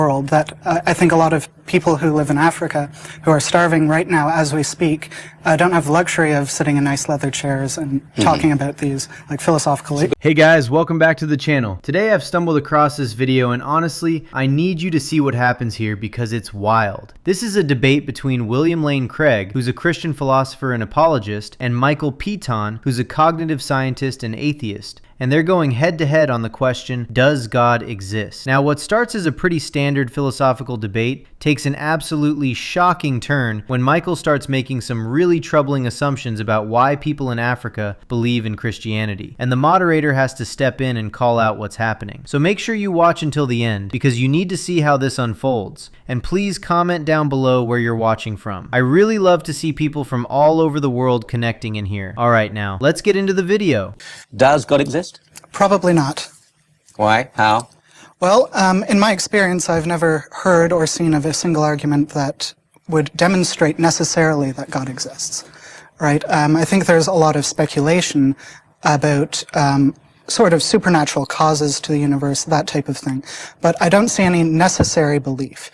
world that I think a lot of people who live in Africa who are starving right now as we speak don't have the luxury of sitting in nice leather chairs and talking about these like philosophical. Hey guys, welcome back to the channel. Today I've stumbled across this video and honestly I need you to see what happens here because it's wild. This is a debate between William Lane Craig, who's a Christian philosopher and apologist, and Michael Patton, who's a cognitive scientist and atheist. And they're going head to head on the question, does God exist? Now what starts as a pretty standard philosophical debate takes an absolutely shocking turn when Michael starts making some really troubling assumptions about why people in Africa believe in Christianity. And the moderator has to step in and call out what's happening. So make sure you watch until the end because you need to see how this unfolds. And please comment down below where you're watching from. I really love to see people from all over the world connecting in here. Alright now, let's get into the video. Does God exist? Probably not. Why? How? Well, in my experience, I've never heard or seen of a single argument that would demonstrate necessarily that God exists, right? I think there's a lot of speculation about sort of supernatural causes to the universe, that type of thing. But I don't see any necessary belief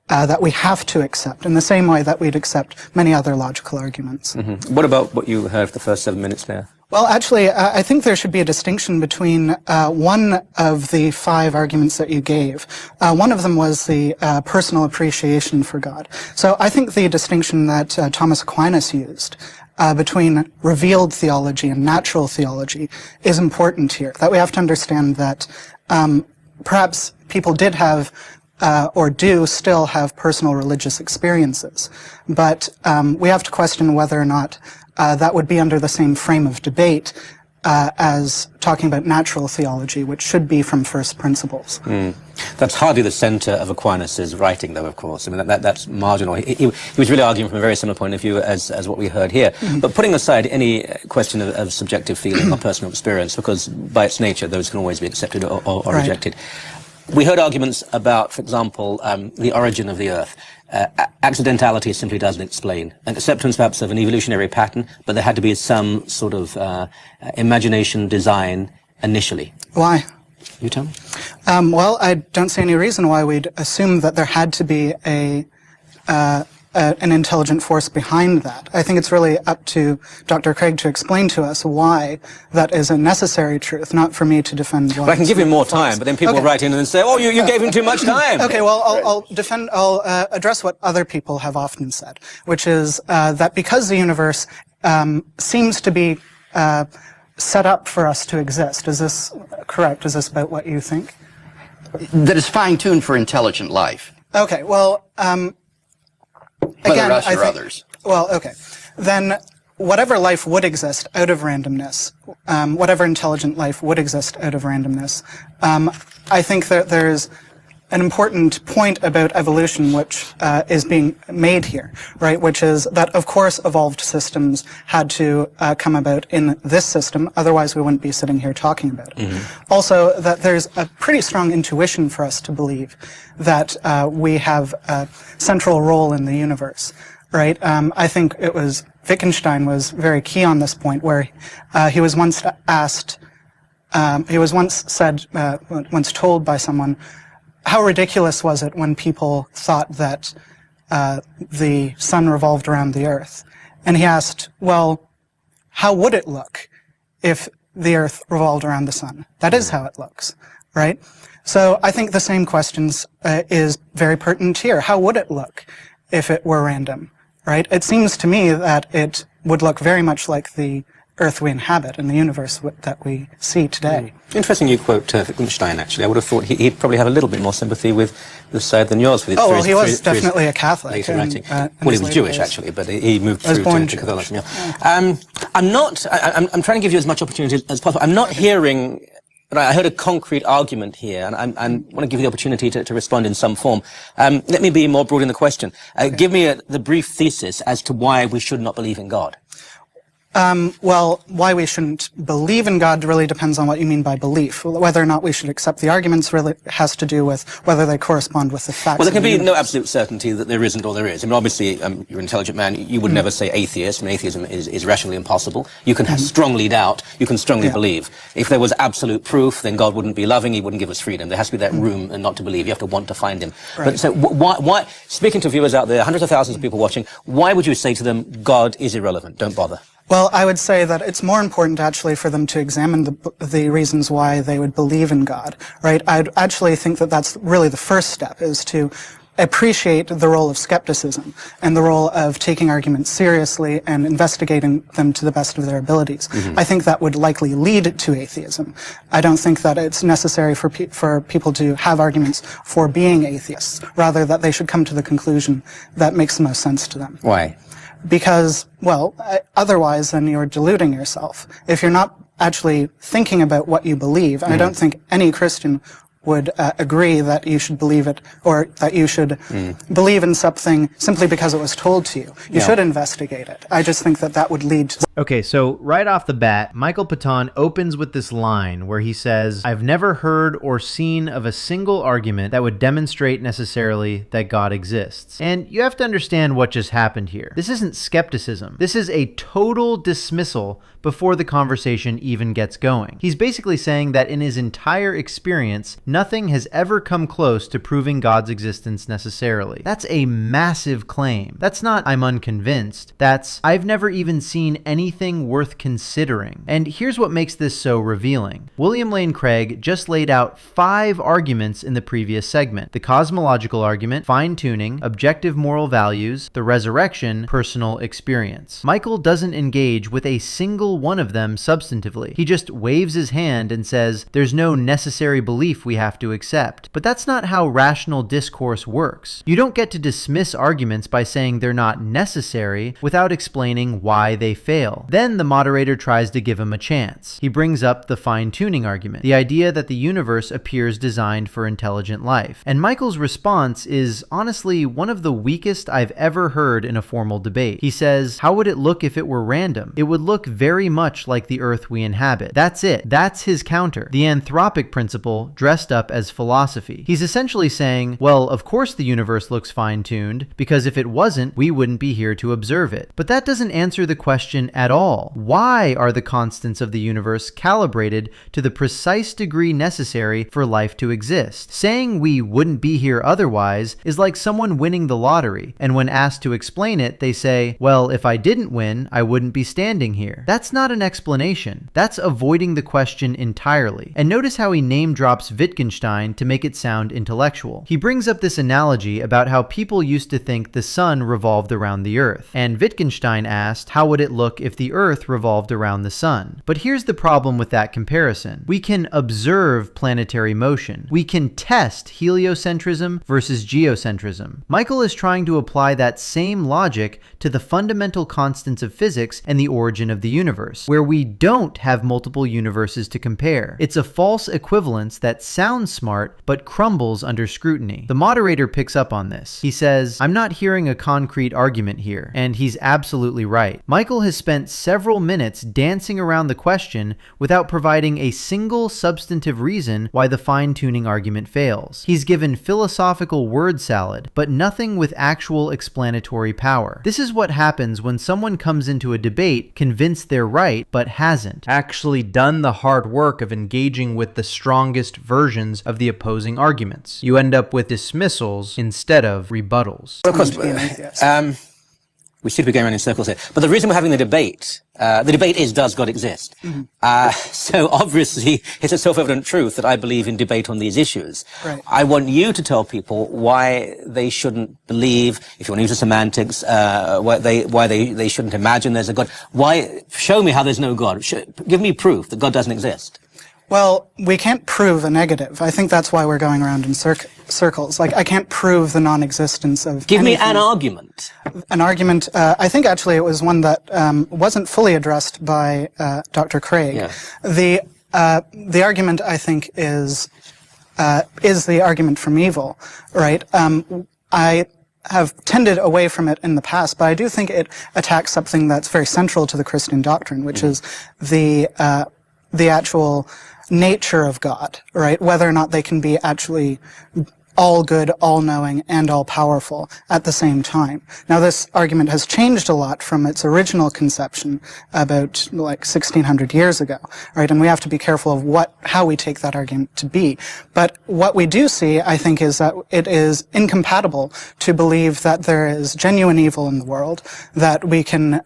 that we have to accept in the same way that we'd accept many other logical arguments. What about what you heard for the first 7 minutes there? Well, actually, I think there should be a distinction between one of the 5 arguments that you gave. One of them was the personal appreciation for God. So I think the distinction that Thomas Aquinas used between revealed theology and natural theology is important here. That we have to understand that perhaps people did have or do still have personal religious experiences. But we have to question whether or not that would be under the same frame of debate as talking about natural theology, which should be from first principles. That's hardly the center of Aquinas' writing, though, of course. I mean, that's marginal. He was really arguing from a very similar point of view as what we heard here. But putting aside any question of subjective feeling or personal experience, because by its nature, those can always be accepted or rejected. We heard arguments about, for example, the origin of the Earth. Accidentality simply doesn't explain. An acceptance perhaps of an evolutionary pattern, but there had to be some sort of imagination design initially. Why? You tell me. Well, I don't see any reason why we'd assume that there had to be an intelligent force behind that. I think it's really up to Dr. Craig to explain to us why that is a necessary truth, not for me to defend why. Well, I can give him more time, but then people will write in and say, oh, you gave him too much time. Okay, well, I'll address what other people have often said, which is that because the universe seems to be set up for us to exist. Is this correct? Is this about what you think? That is fine-tuned for intelligent life. Okay, well, Whether us or others. Well, okay. Then whatever life would exist out of randomness, whatever intelligent life would exist out of randomness, I think that there's an important point about evolution which is being made here, right? Which is that, of course, evolved systems had to come about in this system, otherwise we wouldn't be sitting here talking about it. Also, that there's a pretty strong intuition for us to believe that we have a central role in the universe, right? I think it was Wittgenstein was very key on this point, where he was once asked, he was once said, once told by someone, how ridiculous was it when people thought that the sun revolved around the earth? And he asked, well, how would it look if the earth revolved around the sun? That is how it looks, right? So I think the same questions is very pertinent here. How would it look if it were random, right? It seems to me that it would look very much like the Earth we inhabit and the universe that we see today. Interesting you quote Wittgenstein, actually. I would have thought he'd probably have a little bit more sympathy with the side than yours. For well, he was definitely a Catholic. Well, he was Jewish, actually, but he moved through to Catholicism. Yeah. I'm trying to give you as much opportunity as possible. I'm not hearing... I heard a concrete argument here, and I want to give you the opportunity to respond in some form. Let me be more broad in the question. Give me the brief thesis as to why we should not believe in God. Well, why we shouldn't believe in God really depends on what you mean by belief. Whether or not we should accept the arguments really has to do with whether they correspond with the facts. Well, there can of the be no universe. absolute certainty that there isn't or there is. I mean, obviously, you're an intelligent man. You would never say atheist. I mean, atheism is rationally impossible. You can strongly doubt. You can strongly believe. If there was absolute proof, then God wouldn't be loving. He wouldn't give us freedom. There has to be that room and not to believe. You have to want to find him. Right. But so, why, speaking to viewers out there, hundreds of thousands of people watching, why would you say to them, God is irrelevant? Don't bother. Well, I would say that it's more important actually for them to examine the reasons why they would believe in God, right? I'd actually think that that's really the first step, is to appreciate the role of skepticism and the role of taking arguments seriously and investigating them to the best of their abilities. I think that would likely lead to atheism. I don't think that it's necessary for people to have arguments for being atheists, rather that they should come to the conclusion that makes the most sense to them. Why? Because, well, otherwise then you're deluding yourself. If you're not actually thinking about what you believe, and I don't think any Christian would agree that you should believe it, or that you should believe in something simply because it was told to you. You should investigate it. I just think that that would lead to... Okay, so right off the bat, Michael Patton opens with this line where he says, "I've never heard or seen of a single argument that would demonstrate necessarily that God exists." And you have to understand what just happened here. This isn't skepticism. This is a total dismissal before the conversation even gets going. He's basically saying that in his entire experience, nothing has ever come close to proving God's existence necessarily. That's a massive claim. That's not, "I'm unconvinced." That's, "I've never even seen anything worth considering." And here's what makes this so revealing. William Lane Craig just laid out 5 arguments in the previous segment: the cosmological argument, fine-tuning, objective moral values, the resurrection, personal experience. Michael doesn't engage with a single one of them substantively. He just waves his hand and says, "There's no necessary belief we have to accept." But that's not how rational discourse works. You don't get to dismiss arguments by saying they're not necessary without explaining why they fail. Then the moderator tries to give him a chance. He brings up the fine-tuning argument, the idea that the universe appears designed for intelligent life. And Michael's response is honestly one of the weakest I've ever heard in a formal debate. He says, "How would it look if it were random? It would look very much like the Earth we inhabit." That's it. That's his counter. The anthropic principle dressed up as philosophy. He's essentially saying, well, of course the universe looks fine-tuned, because if it wasn't, we wouldn't be here to observe it. But that doesn't answer the question at all. Why are the constants of the universe calibrated to the precise degree necessary for life to exist? Saying we wouldn't be here otherwise is like someone winning the lottery, and when asked to explain it, they say, well, if I didn't win, I wouldn't be standing here. That's not an explanation. That's avoiding the question entirely. And notice how he name drops Wittgenstein to make it sound intellectual. He brings up this analogy about how people used to think the sun revolved around the earth, and Wittgenstein asked, how would it look if the earth revolved around the sun? But here's the problem with that comparison. We can observe planetary motion. We can test heliocentrism versus geocentrism. Michael is trying to apply that same logic to the fundamental constants of physics and the origin of the universe, where we don't have multiple universes to compare. It's a false equivalence that sounds smart, but crumbles under scrutiny. The moderator picks up on this. He says, I'm not hearing a concrete argument here, and he's absolutely right. Michael has spent several minutes dancing around the question without providing a single substantive reason why the fine-tuning argument fails. He's given philosophical word salad, but nothing with actual explanatory power. This is what happens when someone comes into a debate convinced they're right, but hasn't actually done the hard work of engaging with the strongest versions of the opposing arguments. You end up with dismissals instead of rebuttals. Of course, we seem to be going around in circles here. But the reason we're having the debate is, does God exist? So obviously, it's a self-evident truth that I believe in debate on these issues. Right. I want you to tell people why they shouldn't believe, if you want to use the semantics, why they shouldn't imagine there's a God. Why? Show me how there's no God. Give me proof that God doesn't exist. Well, we can't prove a negative. I think that's why we're going around in circles. Like, I can't prove the non-existence of Give anything. me an argument. An argument, I think actually it was one that wasn't fully addressed by Dr. Craig. Yeah. The argument, I think, is the argument from evil, right? have tended away from it in the past, but I do think it attacks something that's very central to the Christian doctrine, which is the actual nature of God, right? Whether or not they can be actually all good, all-knowing, and all-powerful at the same time. Now, this argument has changed a lot from its original conception about, like, 1600 years ago, right? And we have to be careful of how we take that argument to be. But what we do see, I think, is that it is incompatible to believe that there is genuine evil in the world, that we can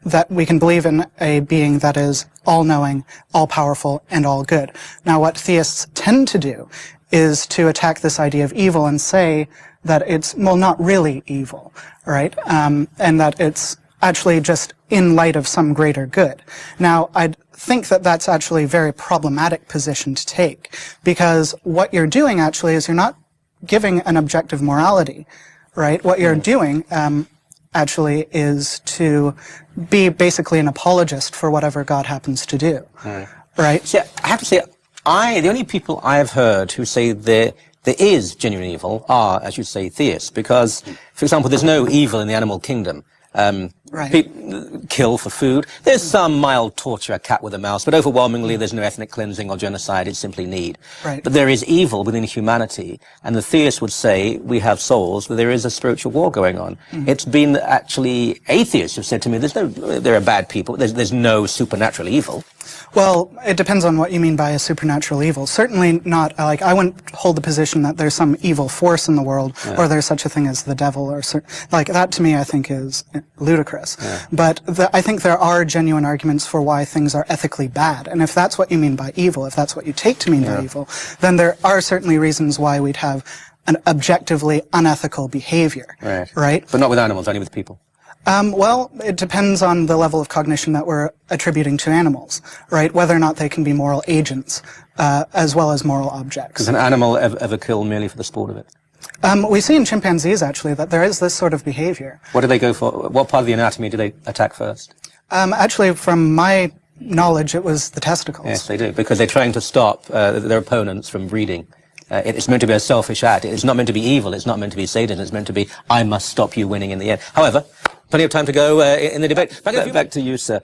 believe in a being that is all-knowing, all-powerful, and all-good. Now, what theists tend to do is to attack this idea of evil and say that it's, well, not really evil, right? And that it's actually just in light of some greater good. Now, I think that that's actually a very problematic position to take, because what you're doing actually is you're not giving an objective morality, right? What you're doing actually is to be basically an apologist for whatever God happens to do, right? Yeah, I have to say, the only people I have heard who say there is genuine evil are, as you say, theists. Because, for example, there's no evil in the animal kingdom. People kill for food. There's some mild torture, a cat with a mouse, but overwhelmingly there's no ethnic cleansing or genocide. It's simply need. Right. But there is evil within humanity, and the theist would say we have souls, but there is a spiritual war going on. It's been actually atheists who've said to me, there are bad people. There's no supernatural evil. Well, it depends on what you mean by a supernatural evil. Certainly not, like, I wouldn't hold the position that there's some evil force in the world, or there's such a thing as the devil, or like, that to me I think is ludicrous. But I think there are genuine arguments for why things are ethically bad. And if that's what you mean by evil, if that's what you take to mean by evil, then there are certainly reasons why we'd have an objectively unethical behavior. Right? But not with animals, only with people. Well, it depends on the level of cognition that we're attributing to animals, right? Whether or not they can be moral agents, as well as moral objects. Does an animal ever kill merely for the sport of it? We see in chimpanzees, actually, that there is this sort of behavior. What do they go for? What part of the anatomy do they attack first? Actually, from my knowledge, it was the testicles. Yes, they do, because they're trying to stop their opponents from breeding. It's meant to be a selfish act. It's not meant to be evil. It's not meant to be Satan. It's meant to be, I must stop you winning in the end. However, plenty of time to go in the debate. Back to you, sir.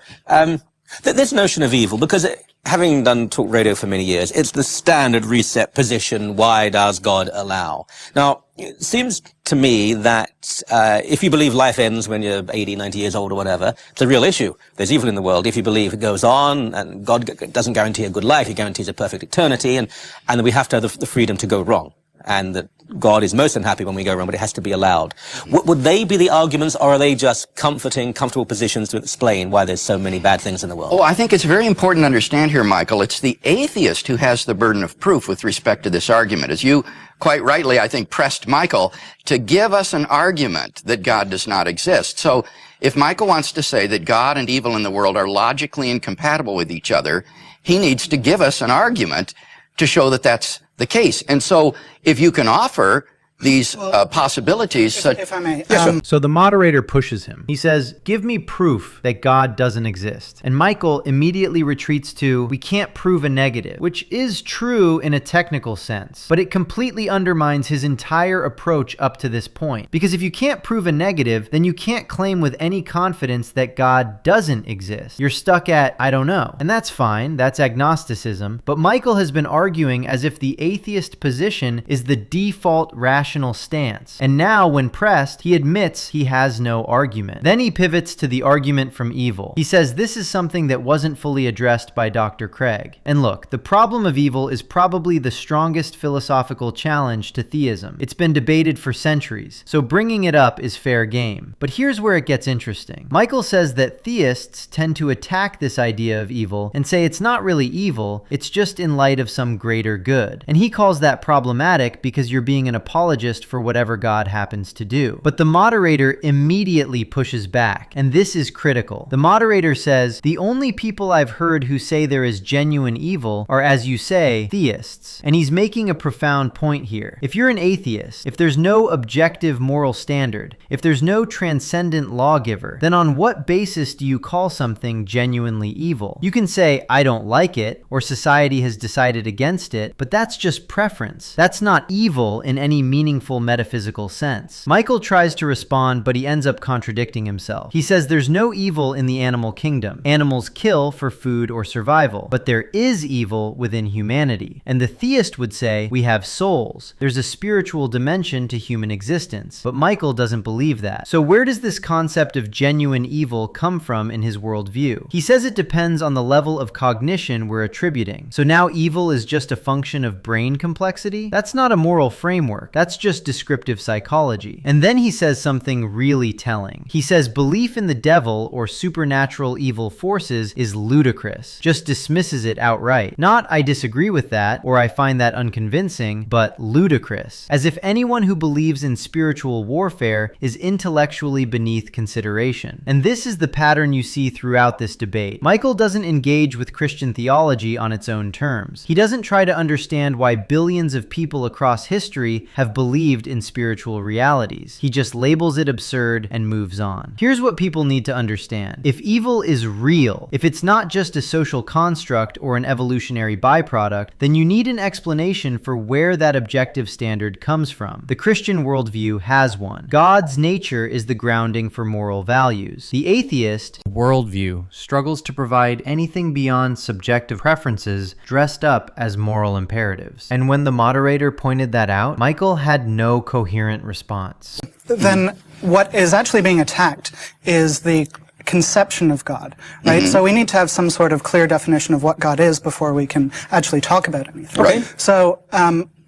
This notion of evil, because having done talk radio for many years, it's the standard reset position. Why does God allow? Now, it seems to me that if you believe life ends when you're 80, 90 years old or whatever, it's a real issue. There's evil in the world. If you believe it goes on, and God doesn't guarantee a good life, He guarantees a perfect eternity, and that we have to have the freedom to go wrong. And that God is most unhappy when we go wrong, but it has to be allowed. Would they be the arguments, or are they just comfortable positions to explain why there's so many bad things in the world? Oh, I think it's very important to understand here, Michael. It's the atheist who has the burden of proof with respect to this argument. As you quite rightly, I think, pressed Michael to give us an argument that God does not exist. So if Michael wants to say that God and evil in the world are logically incompatible with each other, he needs to give us an argument to show that that's the case. And so if you can offer these possibilities. If I may. So the moderator pushes him. He says, give me proof that God doesn't exist. And Michael immediately retreats to, we can't prove a negative, which is true in a technical sense, but it completely undermines his entire approach up to this point. Because if you can't prove a negative, then you can't claim with any confidence that God doesn't exist. You're stuck at, I don't know. And that's fine, that's agnosticism, but Michael has been arguing as if the atheist position is the default rational stance. And now, when pressed, he admits he has no argument. Then he pivots to the argument from evil. He says this is something that wasn't fully addressed by Dr. Craig. And look, the problem of evil is probably the strongest philosophical challenge to theism. It's been debated for centuries, so bringing it up is fair game. But here's where it gets interesting. Michael says that theists tend to attack this idea of evil and say it's not really evil, it's just in light of some greater good. And he calls that problematic because you're being an apologist for whatever God happens to do. But the moderator immediately pushes back, and this is critical. The moderator says, the only people I've heard who say there is genuine evil are, as you say, theists. And he's making a profound point here. If you're an atheist, if there's no objective moral standard, if there's no transcendent lawgiver, then on what basis do you call something genuinely evil? You can say, I don't like it, or society has decided against it, but that's just preference. That's not evil in any meaningful meaningful metaphysical sense. Michael tries to respond, but he ends up contradicting himself. He says there's no evil in the animal kingdom. Animals kill for food or survival, but there is evil within humanity. And the theist would say we have souls. There's a spiritual dimension to human existence. But Michael doesn't believe that. So where does this concept of genuine evil come from in his worldview? He says it depends on the level of cognition we're attributing. So now evil is just a function of brain complexity? That's not a moral framework. That's just descriptive psychology. And then he says something really telling. He says belief in the devil or supernatural evil forces is ludicrous. Just dismisses it outright. Not I disagree with that or I find that unconvincing, but ludicrous. As if anyone who believes in spiritual warfare is intellectually beneath consideration. And this is the pattern you see throughout this debate. Michael doesn't engage with Christian theology on its own terms. He doesn't try to understand why billions of people across history have believed in spiritual realities. He just labels it absurd and moves on. Here's what people need to understand. If evil is real, if it's not just a social construct or an evolutionary byproduct, then you need an explanation for where that objective standard comes from. The Christian worldview has one. God's nature is the grounding for moral values. The atheist worldview struggles to provide anything beyond subjective preferences dressed up as moral imperatives. And when the moderator pointed that out, Michael had no coherent response. Then what is actually being attacked is the conception of God, right? So we need to have some sort of clear definition of what God is before we can actually talk about anything. Right. So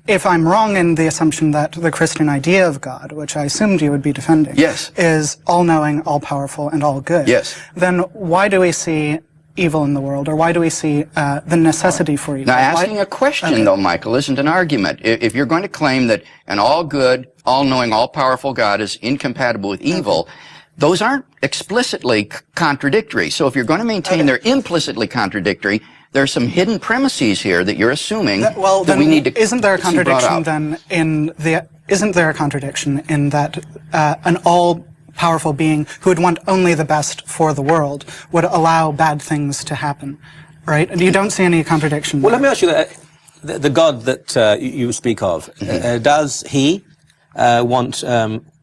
if I'm wrong in the assumption that the Christian idea of God, which I assumed you would be defending, Yes. is all-knowing, all-powerful, and all-good, Yes. then why do we see evil in the world, or why do we see the necessity for evil? Now, asking a question, though, Michael, isn't an argument. If you're going to claim that an all-good, all-knowing, all-powerful God is incompatible with evil, those aren't explicitly contradictory. So if you're going to maintain they're implicitly contradictory, there are some hidden premises here that you're assuming that we need to isn't there a contradiction then isn't there a contradiction in that an all-powerful being who would want only the best for the world would allow bad things to happen, right? And you don't see any contradiction Well, there. let me ask you that the God that you speak of, does he want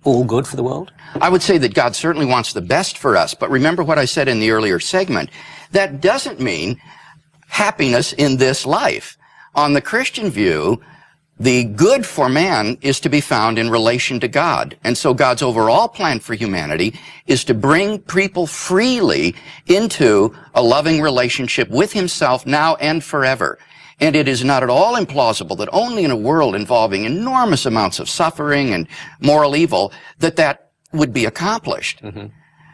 all good for the world? I would say that God certainly wants the best for us, but remember what I said in the earlier segment. That doesn't mean happiness in this life. On the Christian view, the good for man is to be found in relation to God. And so God's overall plan for humanity is to bring people freely into a loving relationship with himself now and forever. And it is not at all implausible that only in a world involving enormous amounts of suffering and moral evil that would be accomplished.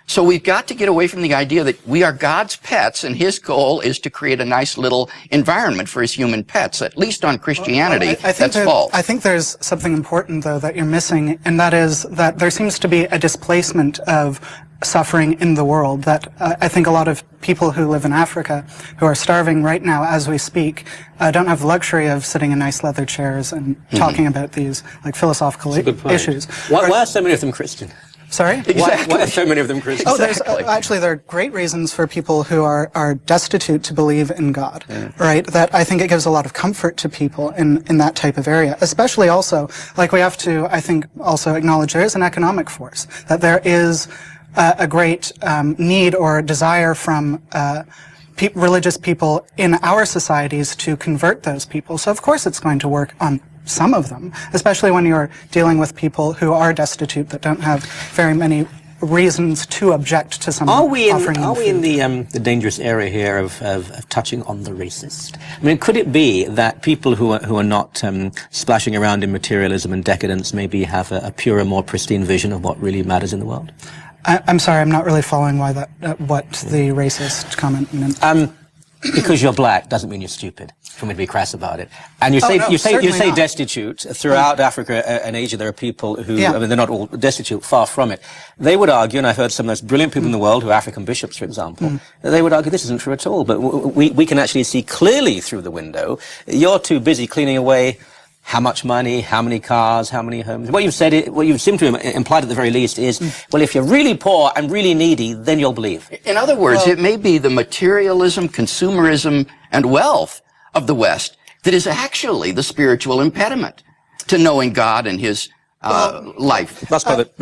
So we've got to get away from the idea that we are God's pets and his goal is to create a nice little environment for his human pets. At least on Christianity, that's false. I think there's something important, though, that you're missing, and that is that there seems to be a displacement of suffering in the world, that I think a lot of people who live in Africa who are starving right now as we speak don't have the luxury of sitting in nice leather chairs and talking about these like philosophical issues. Why are so many of them Christian? Sorry? Exactly. Why are so many of them Christian? Oh, there's actually there are great reasons for people who are destitute to believe in God, right? That I think it gives a lot of comfort to people in that type of area. Especially also, like we have to, I think, also acknowledge there is an economic force, that there is a great need or desire from religious people in our societies to convert those people. So of course it's going to work on some of them, especially when you're dealing with people who are destitute that don't have very many reasons to object to someone offering them Are we in the dangerous area here of touching on the racist? I mean, could it be that people who are not splashing around in materialism and decadence maybe have a purer, more pristine vision of what really matters in the world? I'm sorry, I'm not really following why what the racist comment meant. Because you're black doesn't mean you're stupid, for me to be crass about it. And you say not. destitute. Throughout Africa and Asia, there are people who, I mean, they're not all destitute, far from it. They would argue, and I've heard some of the most brilliant people in the world, who are African bishops, for example, they would argue this isn't true at all. But we can actually see clearly through the window. You're too busy cleaning away how much money, how many cars, how many homes. What you've seemed to implied at the very least is, well, if you're really poor and really needy, then you'll believe. In other words, it may be the materialism, consumerism, and wealth of the West that is actually the spiritual impediment to knowing God and his life. Last minute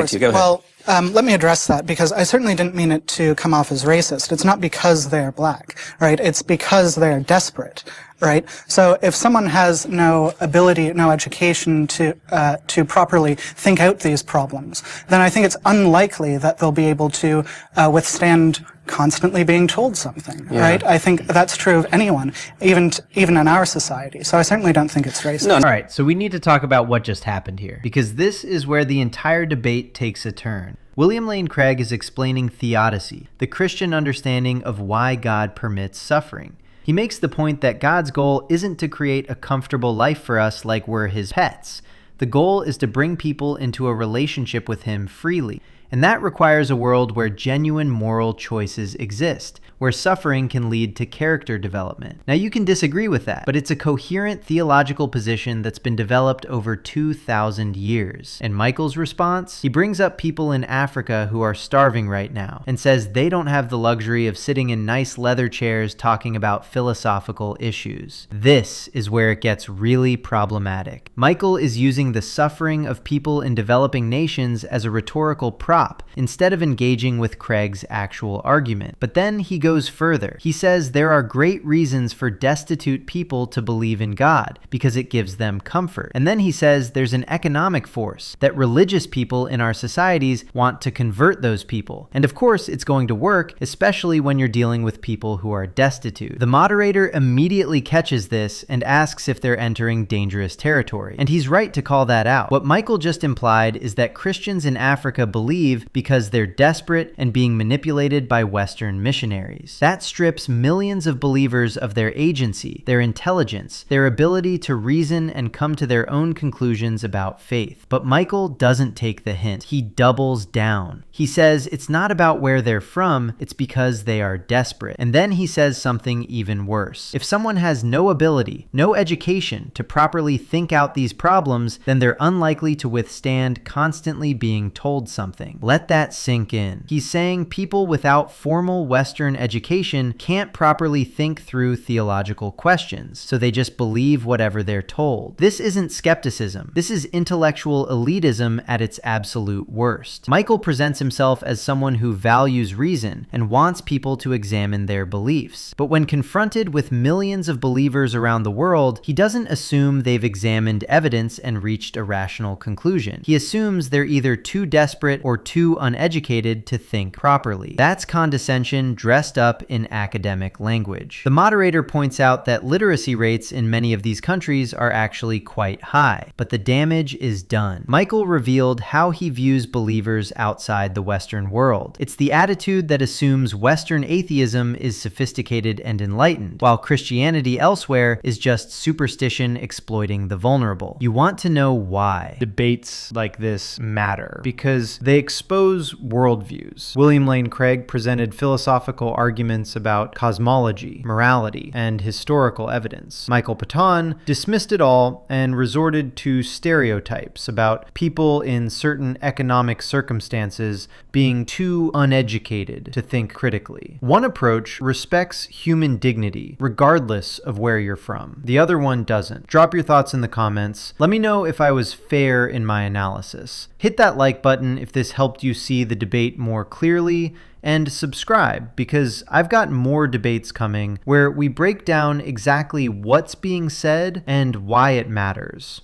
to you. Go ahead. Well, let me address that, because I certainly didn't mean it to come off as racist. It's not because they're black, right? It's because they're desperate, right? So if someone has no ability, no education to properly think out these problems, then I think it's unlikely that they'll be able to withstand constantly being told something, right? I think that's true of anyone, even in our society. So I certainly don't think it's racist. All right, so we need to talk about what just happened here, because this is where the entire debate takes a turn. William Lane Craig is explaining theodicy, the Christian understanding of why God permits suffering. He makes the point that God's goal isn't to create a comfortable life for us like we're his pets. The goal is to bring people into a relationship with him freely. And that requires a world where genuine moral choices exist, where suffering can lead to character development. Now, you can disagree with that, but it's a coherent theological position that's been developed over 2,000 years. And Michael's response? He brings up people in Africa who are starving right now and says they don't have the luxury of sitting in nice leather chairs talking about philosophical issues. This is where it gets really problematic. Michael is using the suffering of people in developing nations as a rhetorical prop instead of engaging with Craig's actual argument. But then he goes further. He says there are great reasons for destitute people to believe in God because it gives them comfort. And then he says there's an economic force, that religious people in our societies want to convert those people. And of course, it's going to work, especially when you're dealing with people who are destitute. The moderator immediately catches this and asks if they're entering dangerous territory. And he's right to call that out. What Michael just implied is that Christians in Africa believe because they're desperate and being manipulated by Western missionaries. That strips millions of believers of their agency, their intelligence, their ability to reason and come to their own conclusions about faith. But Michael doesn't take the hint. He doubles down. He says it's not about where they're from, it's because they are desperate. And then he says something even worse. If someone has no ability, no education to properly think out these problems, then they're unlikely to withstand constantly being told something. Let that sink in. He's saying people without formal Western education can't properly think through theological questions, so they just believe whatever they're told. This isn't skepticism. This is intellectual elitism at its absolute worst. Michael presents himself as someone who values reason and wants people to examine their beliefs. But when confronted with millions of believers around the world, he doesn't assume they've examined evidence and reached a rational conclusion. He assumes they're either too desperate or too uneducated to think properly. That's condescension dressed up in academic language. The moderator points out that literacy rates in many of these countries are actually quite high, but the damage is done. Michael revealed how he views believers outside the Western world. It's the attitude that assumes Western atheism is sophisticated and enlightened, while Christianity elsewhere is just superstition exploiting the vulnerable. You want to know why. Debates like this matter because they expose worldviews. William Lane Craig presented philosophical arguments about cosmology, morality, and historical evidence. Michael Patton dismissed it all and resorted to stereotypes about people in certain economic circumstances being too uneducated to think critically. One approach respects human dignity, regardless of where you're from. The other one doesn't. Drop your thoughts in the comments. Let me know if I was fair in my analysis. Hit that like button if this helped you see the debate more clearly, and subscribe because I've got more debates coming where we break down exactly what's being said and why it matters.